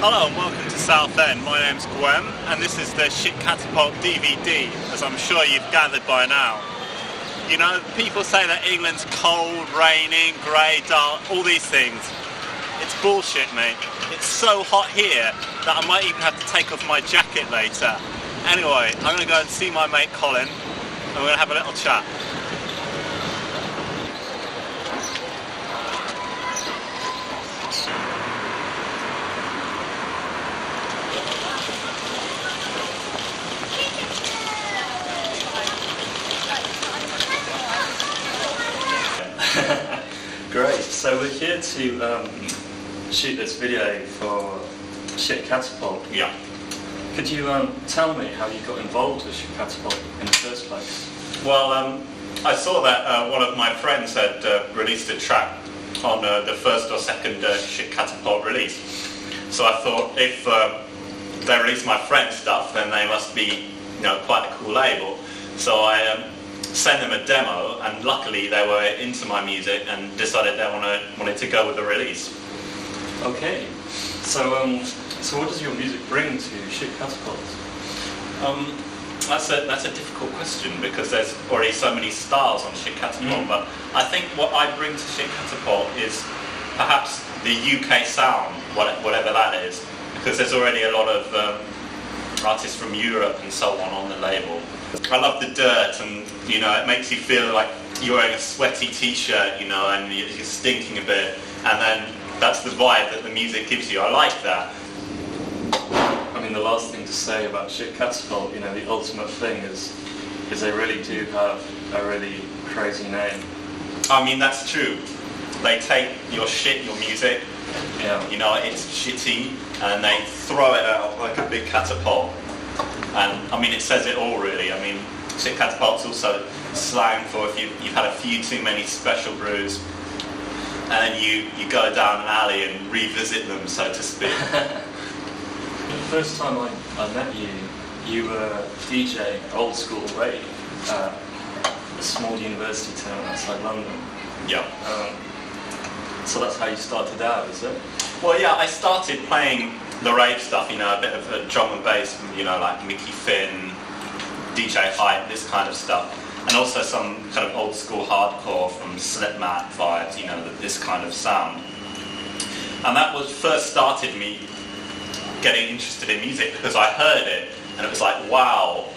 Hello and welcome to Southend. My name's gwEm and this is the Shitkatapult DVD, as I'm sure you've gathered by now. You know, people say that England's cold, raining, grey, dark, all these things. It's bullshit, mate. It's so hot here that I might even have to take off my jacket later. Anyway, I'm going to go and see my mate Colin and we're going to have a little chat. Great, so we're here to shoot this video for Shitkatapult. Yeah. Could you tell me how you got involved with Shitkatapult in the first place? Well, I saw that one of my friends had released a track on the first or second Shitkatapult release. So I thought if they released my friend's stuff, then they must be, you know, quite a cool label. So I sent them a demo, and luckily they were into my music and decided they wanted to go with the release. Okay, so so what does your music bring to Shitkatapult? That's a difficult question because there's already so many styles on Shitkatapult. But I think what I bring to Shitkatapult is perhaps the UK sound, whatever that is, because there's already a lot of artists from Europe and so on the label. I love the dirt, and you know, it makes you feel like you're wearing a sweaty t-shirt, you know, and you're stinking a bit, and then that's the vibe that the music gives you. I like that. I mean, the last thing to say about Shitkatapult, you know, the ultimate thing is they really do have a really crazy name. I mean, that's true. They take your music, Yeah. you know, it's shitty, and they throw it out like a big catapult. And I mean, it says it all really. I mean, Shitkatapult's also slang for if you've had a few too many special brews, and then you go down an alley and revisit them, so to speak. The first time I met you, you were DJing old school rave at a small university town outside London. Yeah. So that's how you started out, is it? Well, yeah, I started playing the rave stuff, you know, a bit of drum and bass, you know, like Mickey Finn, DJ Hype, this kind of stuff. And also some kind of old school hardcore from Slipmat vibes, you know, this kind of sound. And that was first started me getting interested in music because I heard it and it was like, wow,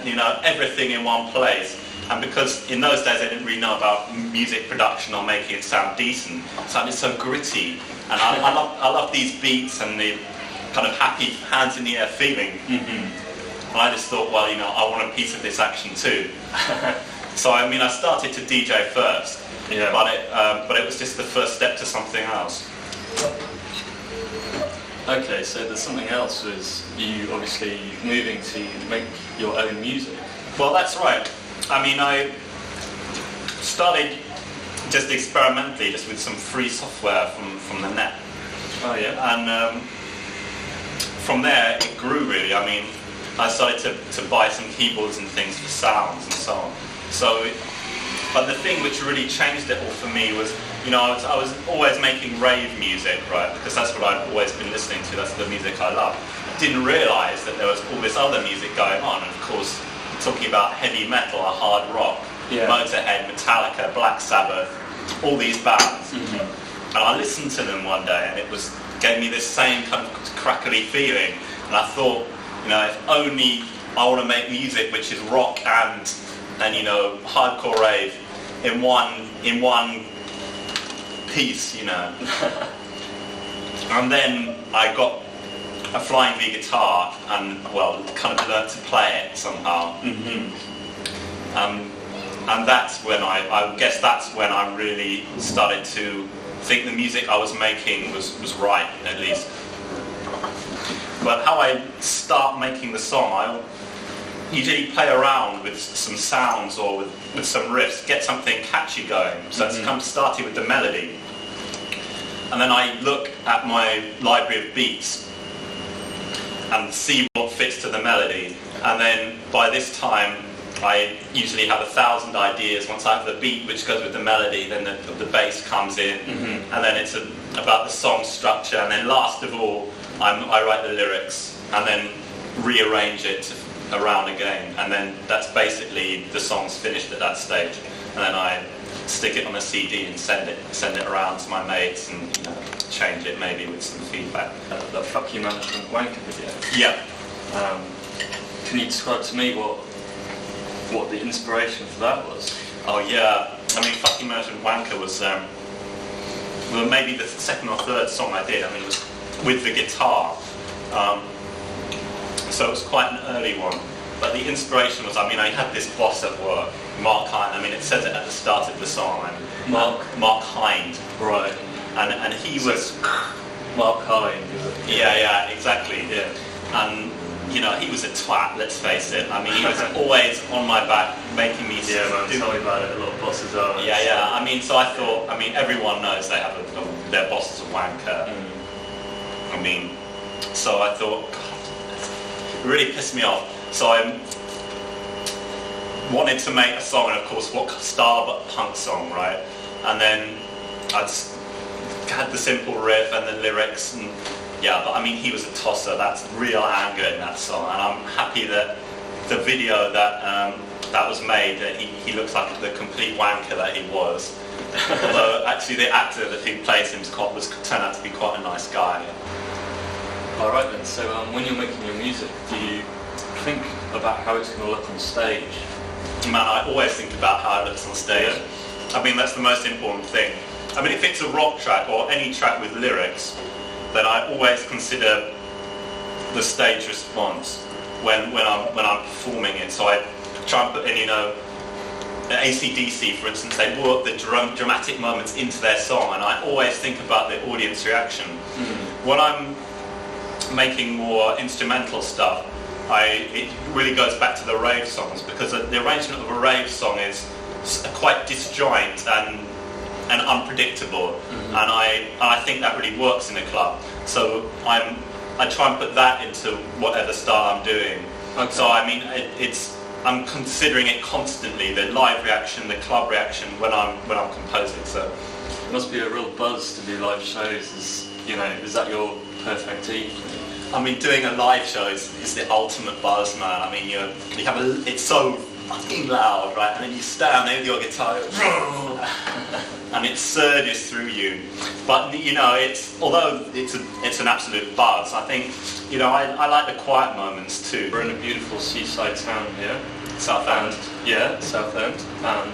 you know, everything in one place. And because in those days I didn't really know about music production or making it sound decent, it sounded so gritty. And I love these beats and the kind of happy hands in the air feeling. And I just thought, well, you know, I want a piece of this action too. So I mean, I started to DJ first, Yeah. but it was just the first step to something else. Okay, so there's something else, is you obviously moving to make your own music. Well, that's right. I mean, I started just experimentally, just with some free software from the net. Oh yeah. And from there, it grew really. I mean, I started to buy some keyboards and things for sounds and so on. But the thing which really changed it all for me was, you know, I was always making rave music, right? Because that's what I'd always been listening to. That's the music I love. I didn't realise that there was all this other music going on. And of course, talking about heavy metal or hard rock, Yeah. Motorhead, Metallica, Black Sabbath, all these bands. And I listened to them one day, and it gave me this same kind of crackly feeling. And I thought, you know, if only I want to make music which is rock and you know, hardcore rave in one piece, you know. And then I got a flying V guitar and, well, kind of learned to play it somehow. And that's when I guess that's when I really started to think the music I was making was right, at least. But how I start making the song, I usually play around with some sounds or with some riffs, get something catchy going. So it's kind of starting with the melody. And then I look at my library of beats and see what fits to the melody. And then by this time, I usually have 1,000 ideas. Once I have the beat which goes with the melody, then the bass comes in, and then it's about the song structure, and then last of all, I write the lyrics and then rearrange it around again, and then that's basically the song's finished at that stage. And then I stick it on a CD and send it around to my mates, and change it maybe with some feedback. That Fuck You Management Wanker video. Yeah. Can you describe to me what the inspiration for that was? Oh yeah, I mean, Fuck You Management Wanker was well, maybe the second or third song I did. I mean, it was with the guitar, so it was quite an early one. But the inspiration was, I mean, I had this boss at work, Mark Hind. I mean, it says it at the start of the song. And Mark Hind. Right. And he was... Mark Hind. Yeah, exactly. Yeah. And, he was a twat, let's face it. I mean, he was always on my back, making me... Yeah, man, tell me about it. A lot of bosses are. Yeah. I mean, so I thought, everyone knows they have their boss is a wanker. I mean, so I thought, God, it really pissed me off. So I wanted to make a song, and of course, what star but punk song, right? And then I just had the simple riff and the lyrics, and yeah, but I mean, he was a tosser. That's real anger in that song, and I'm happy that the video that was made, that he looks like the complete wanker that he was. Although actually, the actor that who plays him turned out to be quite a nice guy. All right then. So when you're making your music, do you think about how it's going to look on stage? Man, I always think about how it looks on stage. Yeah. I mean, that's the most important thing. I mean, if it's a rock track or any track with lyrics, then I always consider the stage response when I'm performing it. So I try and put in, AC/DC, for instance, they work the dramatic moments into their song, and I always think about the audience reaction. When I'm making more instrumental stuff, it really goes back to the rave songs, because the arrangement of a rave song is quite disjoint and unpredictable, and I think that really works in a club. So I try and put that into whatever style I'm doing. Okay. So I mean, I'm considering it constantly, the live reaction, the club reaction when I'm composing. So it must be a real buzz to do live shows. Is that your perfect evening? I mean, doing a live show is the ultimate buzz, man. I mean, it's so fucking loud, right? And then you stand there with your guitar, and it surges through you. But although it's an absolute buzz, I think I like the quiet moments too. We're in a beautiful seaside town here, Southend. Southend, and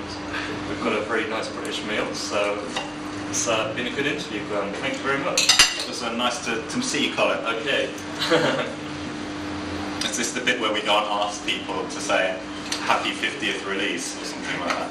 we've got a very nice British meal. So it's been a good interview, Glenn. Thank you very much. It was nice to see you, Colin. Okay. Is this the bit where we go and ask people to say happy 50th release or something like that?